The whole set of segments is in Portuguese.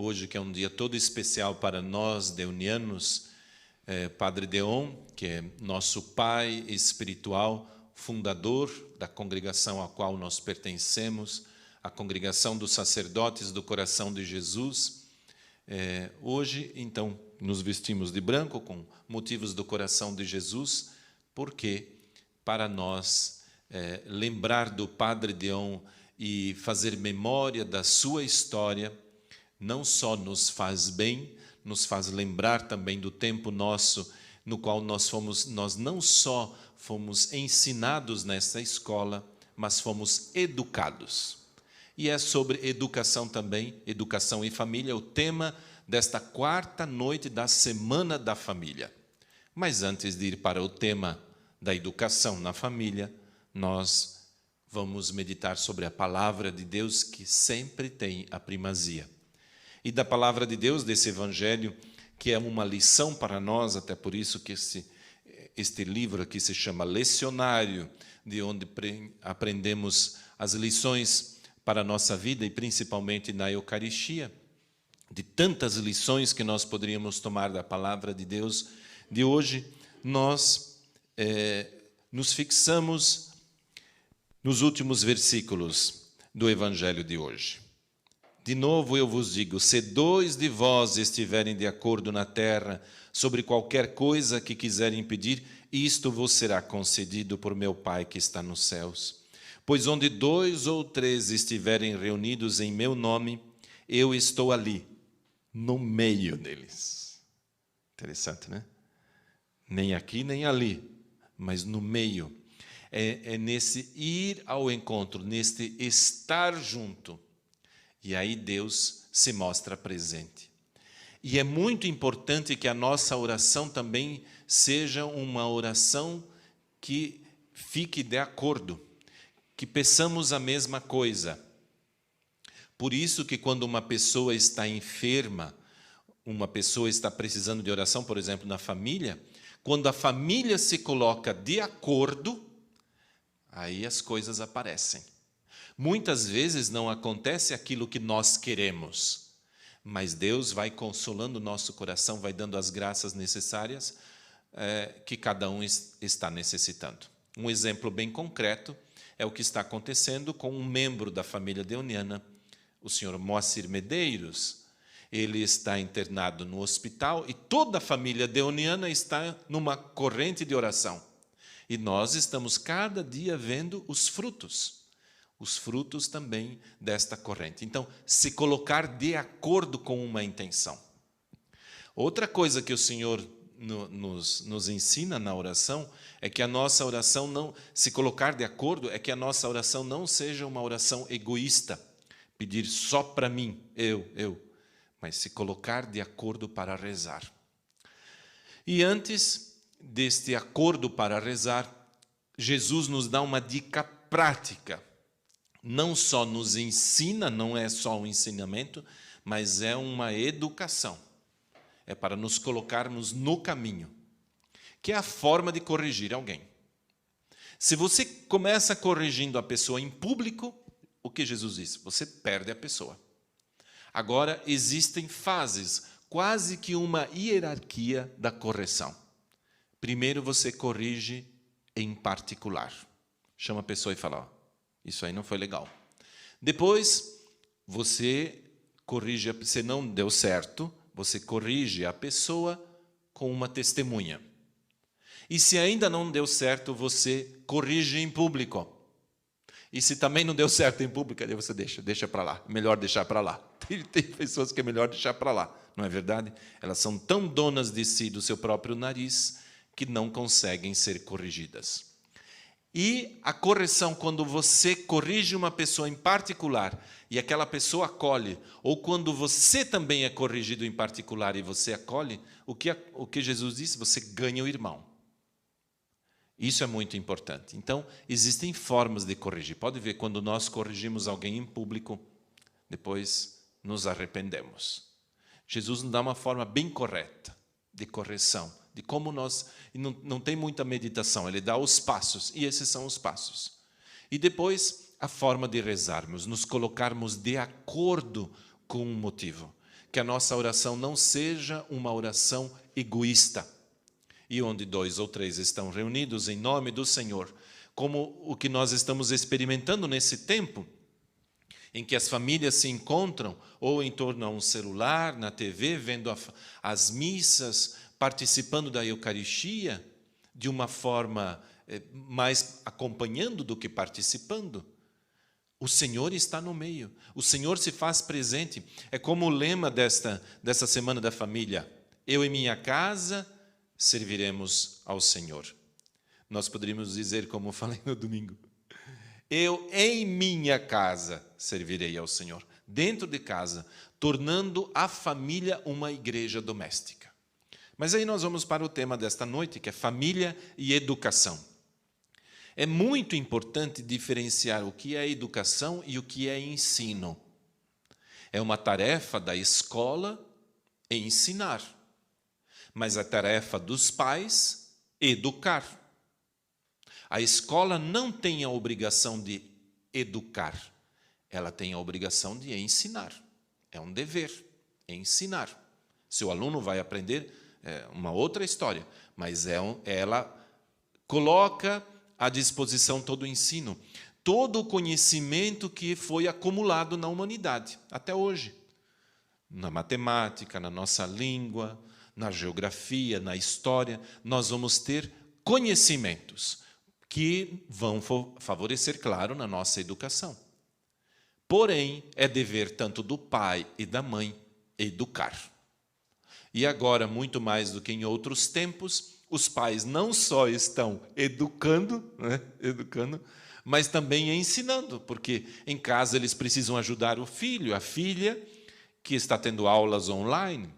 Hoje, que é um dia todo especial para nós, deonianos, Padre Deon, que é nosso pai espiritual, fundador da congregação a qual nós pertencemos, a congregação dos sacerdotes do coração de Jesus. Hoje, então, nos vestimos de branco com motivos do coração de Jesus, porque para nós lembrar do Padre Deon e fazer memória da sua história, não só nos faz bem, nos faz lembrar também do tempo nosso, no qual nós não só fomos ensinados nessa escola, mas fomos educados. E é sobre educação também, educação e família, o tema desta quarta noite da Semana da Família. Mas antes de ir para o tema da educação na família, nós vamos meditar sobre a palavra de Deus, que sempre tem a primazia. E da palavra de Deus, desse evangelho, que é uma lição para nós, até por isso que este livro aqui se chama Lecionário, de onde aprendemos as lições para a nossa vida e principalmente na Eucaristia, de tantas lições que nós poderíamos tomar da palavra de Deus. De hoje, nós nos fixamos nos últimos versículos do evangelho de hoje. De novo eu vos digo, se dois de vós estiverem de acordo na terra sobre qualquer coisa que quiserem pedir, isto vos será concedido por meu Pai que está nos céus. Pois onde 2 ou 3 estiverem reunidos em meu nome, eu estou ali, no meio deles. Interessante, né? Nem aqui, nem ali, mas no meio. É nesse ir ao encontro, neste estar junto. E aí Deus se mostra presente. E é muito importante que a nossa oração também seja uma oração que fique de acordo, que peçamos a mesma coisa. Por isso que quando uma pessoa está enferma, uma pessoa está precisando de oração, por exemplo, na família, quando a família se coloca de acordo, aí as coisas aparecem. Muitas vezes não acontece aquilo que nós queremos, mas Deus vai consolando o nosso coração, vai dando as graças necessárias que cada um está necessitando. Um exemplo bem concreto é o que está acontecendo com um membro da família deoniana, o senhor Moacir Medeiros. Ele está internado no hospital e toda a família deoniana está numa corrente de oração. E nós estamos cada dia vendo os frutos também desta corrente. Então, se colocar de acordo com uma intenção. Outra coisa que o Senhor nos ensina na oração é que a nossa oração não, se colocar de acordo, é que a nossa oração não seja uma oração egoísta, pedir só para mim, eu, mas se colocar de acordo para rezar. E antes deste acordo para rezar, Jesus nos dá uma dica prática. Não só nos ensina, não é só um ensinamento, mas é uma educação. É para nos colocarmos no caminho, que é a forma de corrigir alguém. Se você começa corrigindo a pessoa em público, o que Jesus disse? Você perde a pessoa. Agora, existem fases, quase que uma hierarquia da correção. Primeiro você corrige em particular. Chama a pessoa e fala, ó, isso aí não foi legal. Depois, você corrige, se não deu certo, você corrige a pessoa com uma testemunha. E se ainda não deu certo, você corrige em público. E se também não deu certo em público, aí você deixa para lá. Melhor deixar para lá. Tem pessoas que é melhor deixar para lá, não é verdade? Elas são tão donas de si, do seu próprio nariz, que não conseguem ser corrigidas. E a correção, quando você corrige uma pessoa em particular e aquela pessoa acolhe, ou quando você também é corrigido em particular e você acolhe, o que Jesus disse? Você ganha o irmão. Isso é muito importante. Então, existem formas de corrigir. Pode ver, quando nós corrigimos alguém em público, depois nos arrependemos. Jesus nos dá uma forma bem correta de correção, de como nós... Não tem muita meditação, ele dá os passos, e esses são os passos. E depois, a forma de rezarmos, nos colocarmos de acordo com um motivo. que a nossa oração não seja uma oração egoísta. E onde 2 ou 3 estão reunidos em nome do Senhor, como o que nós estamos experimentando nesse tempo, em que as famílias se encontram ou em torno a um celular, na TV, vendo as missas, participando da Eucaristia, de uma forma mais acompanhando do que participando. O Senhor está no meio, o Senhor se faz presente. É como o lema dessa Semana da Família: eu e minha casa serviremos ao Senhor. Nós poderíamos dizer, como falei no domingo, eu em minha casa servirei ao Senhor, dentro de casa, tornando a família uma igreja doméstica. Mas aí nós vamos para o tema desta noite, que é família e educação. É muito importante diferenciar o que é educação e o que é ensino. É uma tarefa da escola ensinar, mas a tarefa dos pais educar. A escola não tem a obrigação de educar, ela tem a obrigação de ensinar. É um dever, ensinar. Se o aluno vai aprender, é uma outra história, mas ela coloca à disposição todo o ensino, todo o conhecimento que foi acumulado na humanidade, até hoje. Na matemática, na nossa língua, na geografia, na história, nós vamos ter conhecimentos que vão favorecer, claro, na nossa educação. Porém, é dever tanto do pai e da mãe educar. E agora, muito mais do que em outros tempos, os pais não só estão educando, mas também ensinando, porque em casa eles precisam ajudar o filho, a filha, que está tendo aulas online.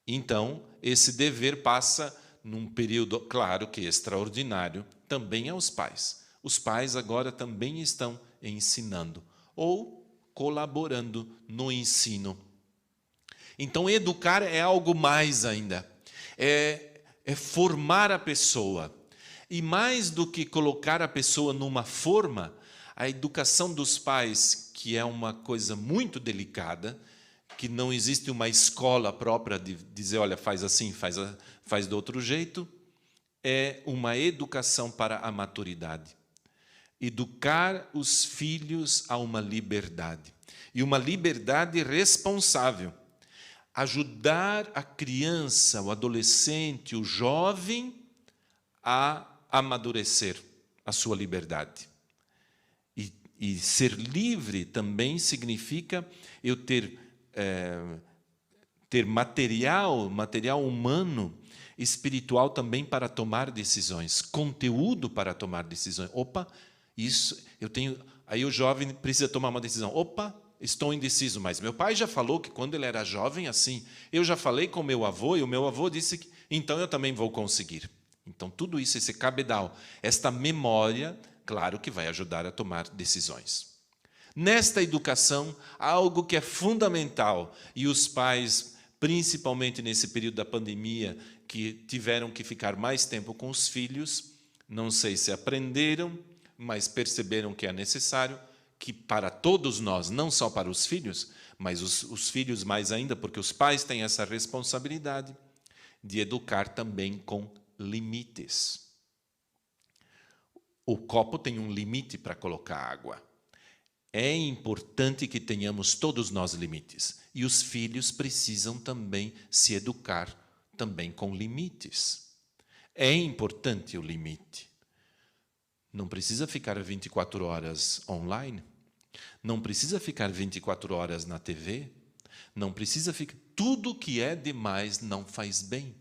Então, esse dever passa num período, claro que extraordinário, também aos pais. Os pais agora também estão ensinando ou colaborando no ensino. Então, educar é algo mais ainda. É formar a pessoa. E mais do que colocar a pessoa numa forma, a educação dos pais, que é uma coisa muito delicada, que não existe uma escola própria de dizer, olha, faz assim, faz do outro jeito, é uma educação para a maturidade. Educar os filhos a uma liberdade. E uma liberdade responsável. Ajudar a criança, o adolescente, o jovem a amadurecer a sua liberdade. E ser livre também significa eu ter material humano, espiritual também para tomar decisões, conteúdo para tomar decisões. Opa, isso eu tenho. Aí o jovem precisa tomar uma decisão. Opa, estou indeciso, mas meu pai já falou que quando ele era jovem, assim, eu já falei com meu avô, e o meu avô disse que então eu também vou conseguir. Então, tudo isso, esse cabedal, esta memória, claro que vai ajudar a tomar decisões. Nesta educação, algo que é fundamental, e os pais, principalmente nesse período da pandemia, que tiveram que ficar mais tempo com os filhos, não sei se aprenderam, mas perceberam que é necessário, que para todos nós, não só para os filhos, mas os filhos mais ainda, porque os pais têm essa responsabilidade de educar também com limites. O copo tem um limite para colocar água. É importante que tenhamos todos nós limites. E os filhos precisam também se educar também com limites. É importante o limite. Não precisa ficar 24 horas online. Não precisa ficar 24 horas na TV. Não precisa ficar... Tudo que é demais não faz bem.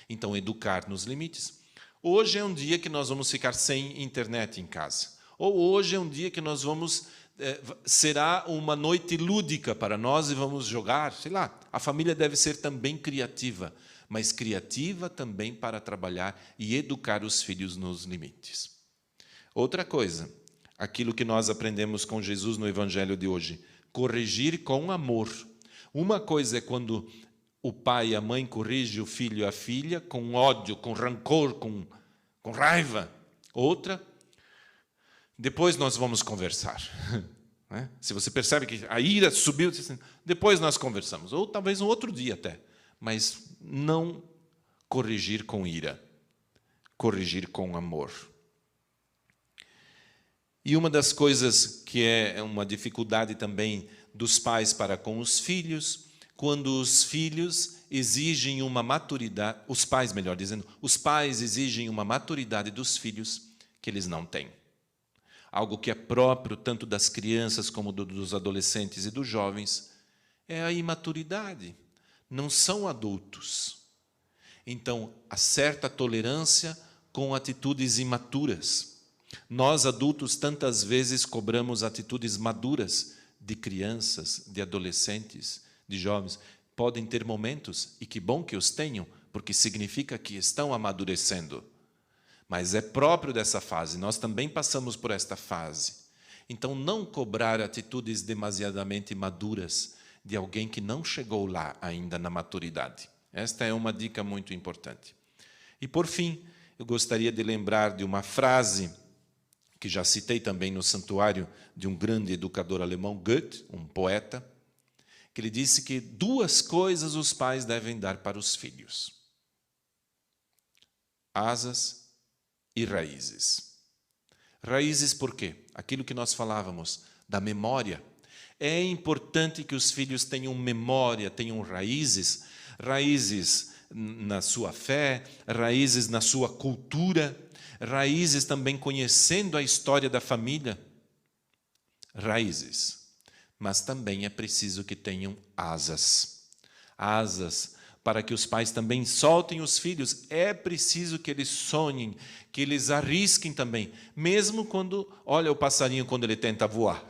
Então, educar nos limites. Hoje é um dia que nós vamos ficar sem internet em casa. Ou hoje é um dia que nós vamos... será uma noite lúdica para nós e vamos jogar, sei lá. A família deve ser também criativa, mas criativa também para trabalhar e educar os filhos nos limites. Outra coisa, aquilo que nós aprendemos com Jesus no Evangelho de hoje, corrigir com amor. Uma coisa é quando o pai e a mãe corrigem o filho e a filha com ódio, com rancor, com raiva. Outra, depois nós vamos conversar. né? Se você percebe que a ira subiu, depois nós conversamos, ou talvez um outro dia até, mas não corrigir com ira, corrigir com amor. E uma das coisas que é uma dificuldade também dos pais para com os filhos, quando os filhos exigem uma maturidade, os pais, melhor dizendo, os pais exigem uma maturidade dos filhos que eles não têm. Algo que é próprio tanto das crianças como dos adolescentes e dos jovens é a imaturidade. Não são adultos. Então, há certa tolerância com atitudes imaturas. Nós, adultos, tantas vezes cobramos atitudes maduras de crianças, de adolescentes, de jovens. Podem ter momentos, e que bom que os tenham, porque significa que estão amadurecendo. Mas é próprio dessa fase, nós também passamos por esta fase. Então, não cobrar atitudes demasiadamente maduras de alguém que não chegou lá ainda na maturidade. Esta é uma dica muito importante. E, por fim, eu gostaria de lembrar de uma frase que já citei também no santuário de um grande educador alemão, Goethe, um poeta, que ele disse que 2 coisas os pais devem dar para os filhos: asas e raízes. Raízes por quê? Aquilo que nós falávamos, da memória. É importante que os filhos tenham memória, tenham raízes, raízes na sua fé, raízes na sua cultura, raízes também conhecendo a história da família. Raízes. Mas também é preciso que tenham asas. Asas para que os pais também soltem os filhos. É preciso que eles sonhem, que eles arrisquem também, mesmo quando, olha o passarinho quando ele tenta voar.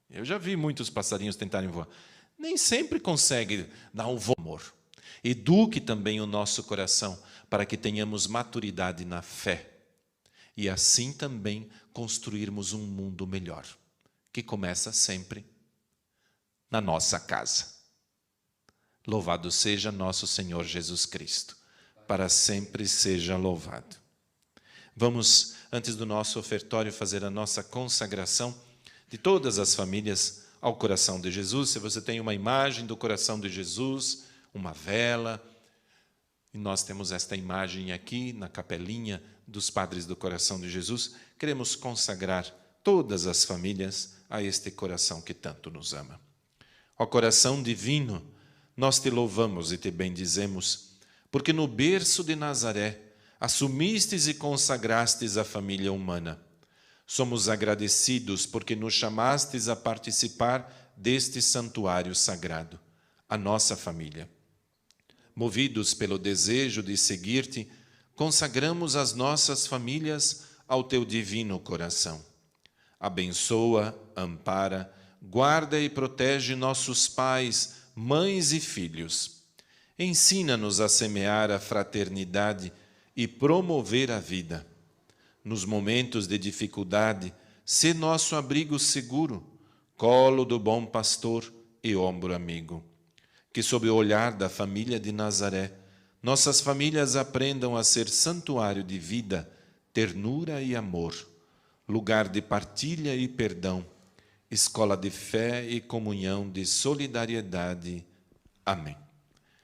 Eu já vi muitos passarinhos tentarem voar. Nem sempre consegue dar um voo, amor. Eduque também o nosso coração para que tenhamos maturidade na fé e assim também construirmos um mundo melhor, que começa sempre na nossa casa. Louvado seja nosso Senhor Jesus Cristo, para sempre seja louvado. Vamos, antes do nosso ofertório, fazer a nossa consagração de todas as famílias ao coração de Jesus. Se você tem uma imagem do coração de Jesus, uma vela, e nós temos esta imagem aqui na capelinha dos Padres do Coração de Jesus, queremos consagrar todas as famílias a este coração que tanto nos ama. Ó coração divino, nós te louvamos e te bendizemos, porque no berço de Nazaré assumistes e consagrastes a família humana. Somos agradecidos porque nos chamastes a participar deste santuário sagrado, a nossa família. Movidos pelo desejo de seguir-te, consagramos as nossas famílias ao teu divino coração. Abençoa, ampara, guarda e protege nossos pais, mães e filhos. Ensina-nos a semear a fraternidade e promover a vida. Nos momentos de dificuldade, sê nosso abrigo seguro, colo do bom pastor e ombro amigo. Que sob o olhar da família de Nazaré, nossas famílias aprendam a ser santuário de vida, ternura e amor, lugar de partilha e perdão, escola de fé e comunhão de solidariedade. Amém.